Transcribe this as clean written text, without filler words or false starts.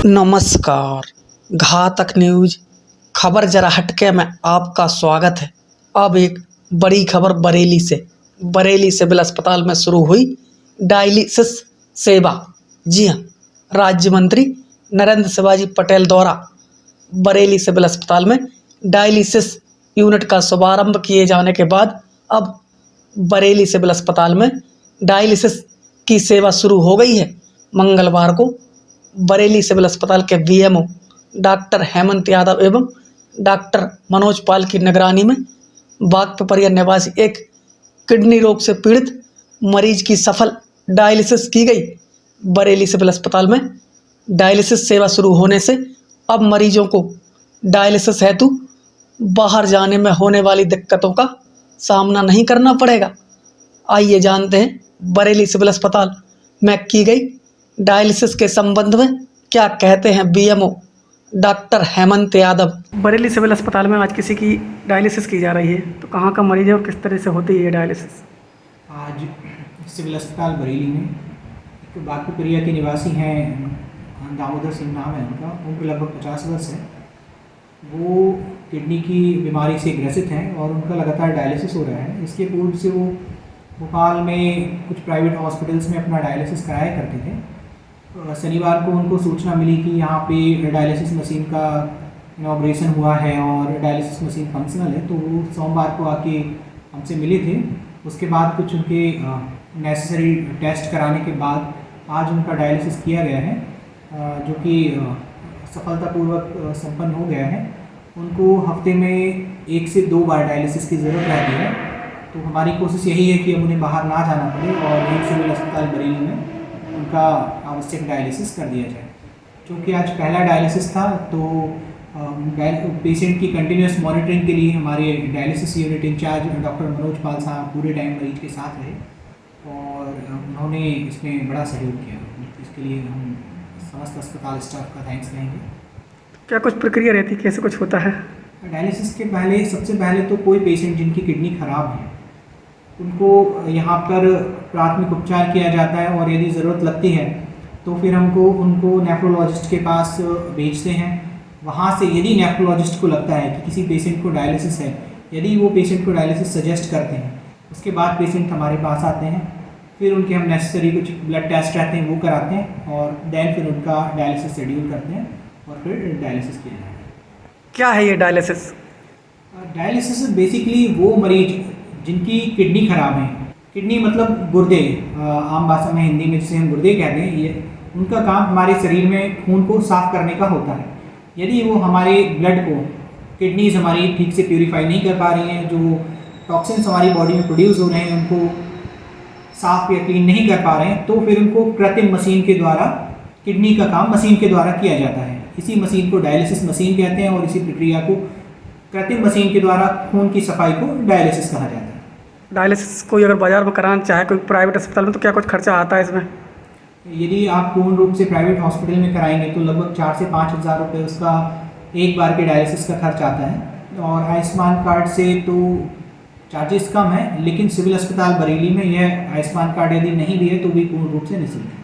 नमस्कार। घातक न्यूज खबर जरा हटके में आपका स्वागत है। अब एक बड़ी खबर बरेली सिविल अस्पताल में शुरू हुई डायलिसिस सेवा। जी हां, राज्य मंत्री नरेंद्र शिवाजी पटेल द्वारा बरेली सिविल अस्पताल में डायलिसिस यूनिट का शुभारंभ किए जाने के बाद अब बरेली सिविल अस्पताल में डायलिसिस की सेवा शुरू हो गई है। मंगलवार को बरेली सिविल अस्पताल के वीएमओ डॉक्टर हेमंत यादव एवं डॉक्टर मनोज पाल की निगरानी में बागपिपरिया निवासी एक किडनी रोग से पीड़ित मरीज की सफल डायलिसिस की गई। बरेली सिविल अस्पताल में डायलिसिस सेवा शुरू होने से अब मरीजों को डायलिसिस हेतु बाहर जाने में होने वाली दिक्कतों का सामना नहीं करना पड़ेगा। आइए जानते हैं बरेली सिविल अस्पताल में की गई डायलिसिस के संबंध में क्या कहते हैं BMO doctor Hemant Yadav. Bareilly civil अस्पताल में आज किसी की डायलिसिस की जा रही है, तो कहाँ का मरीज है और किस तरह से होती है ये डायलिसिस? आज सिविल अस्पताल बरेली में एक बागपिपरिया के निवासी हैं, दामोदर सिंह नाम है उनका, उम्र लगभग 50 वर्ष है। वो किडनी की बीमारी से ग्रसित हैं और उनका लगातार डायलिसिस हो रहा है। इसके पूर्व से वो भोपाल में कुछ प्राइवेट हॉस्पिटल्स में अपना डायलिसिस कराया करते थे। शनिवार को उनको सूचना मिली कि यहाँ पे डायलिसिस मशीन का इनॉग्रेशन हुआ है और डायलिसिस मशीन फंक्शनल है, तो वो सोमवार को आके हमसे मिले थे। उसके बाद कुछ उनके नेसेसरी टेस्ट कराने के बाद आज उनका डायलिसिस किया गया है, जो कि सफलतापूर्वक संपन्न हो गया है। उनको हफ्ते में 1 से 2 बार डायलिसिस की ज़रूरत रहती है, तो हमारी कोशिश यही है कि अब उन्हें बाहर ना जाना पड़े और एक सिविल अस्पताल बरेली में उनका आवश्यक डायलिसिस कर दिया जाए। क्योंकि आज पहला डायलिसिस था, तो पेशेंट की कंटिन्यूस मॉनिटरिंग के लिए हमारे dialysis unit incharge doctor Manoj Pal साहब पूरे टाइम मरीज के साथ रहे और उन्होंने इसमें बड़ा सहयोग किया। इसके लिए हम समस्त अस्पताल स्टाफ का थैंक्स कहेंगे। क्या कुछ प्रक्रिया रहती है, कैसे कुछ होता है? डायलिसिस के पहले सबसे पहले तो कोई पेशेंट जिनकी किडनी खराब है उनको यहाँ पर प्राथमिक उपचार किया जाता है और यदि ज़रूरत लगती है तो फिर उनको नेफ्रोलॉजिस्ट के पास भेजते हैं। वहाँ से यदि नेफ्रोलॉजिस्ट को लगता है कि किसी पेशेंट को डायलिसिस है, यदि वो पेशेंट को डायलिसिस सजेस्ट करते हैं, उसके बाद पेशेंट हमारे पास आते हैं। फिर उनके हम नेसेसरी कुछ ब्लड टेस्ट रहते हैं वो कराते हैं और देन फिर उनका डायलिसिस शेड्यूल करते हैं और फिर डायलिसिस किया जाता है। क्या है ये डायलिसिस? डायलिसिस बेसिकली वो मरीज जिनकी किडनी खराब है, किडनी मतलब गुर्दे, आम भाषा में हिंदी में जिसे हम गुर्दे कहते हैं, ये उनका काम हमारे शरीर में खून को साफ करने का होता है। यदि वो हमारे ब्लड को, किडनीज हमारी ठीक से प्यूरिफाई नहीं कर पा रही हैं, जो टॉक्सिन्स हमारी बॉडी में प्रोड्यूस हो रहे हैं उनको साफ या क्लीन नहीं कर पा रहे हैं, तो फिर उनको कृत्रिम मशीन के द्वारा किडनी का काम मशीन के द्वारा किया जाता है। इसी मशीन को डायलिसिस मशीन कहते हैं और इसी प्रक्रिया को कृत्रिम मशीन के द्वारा खून की सफाई को डायलिसिस कहा जाता है। डायलिसिस कोई अगर बाजार में कराना चाहे कोई प्राइवेट अस्पताल में, तो क्या कुछ खर्चा आता है इसमें? यदि आप पूर्ण रूप से प्राइवेट हॉस्पिटल में कराएंगे तो लगभग 4 से 5 हज़ार रुपये उसका एक बार के डायलिसिस का खर्च आता है और आयुष्मान कार्ड से तो चार्जेस कम है, लेकिन सिविल अस्पताल बरेली में यह आयुष्मान कार्ड यदि नहीं भी है तो भी पूर्ण रूप से निःशुल्क है।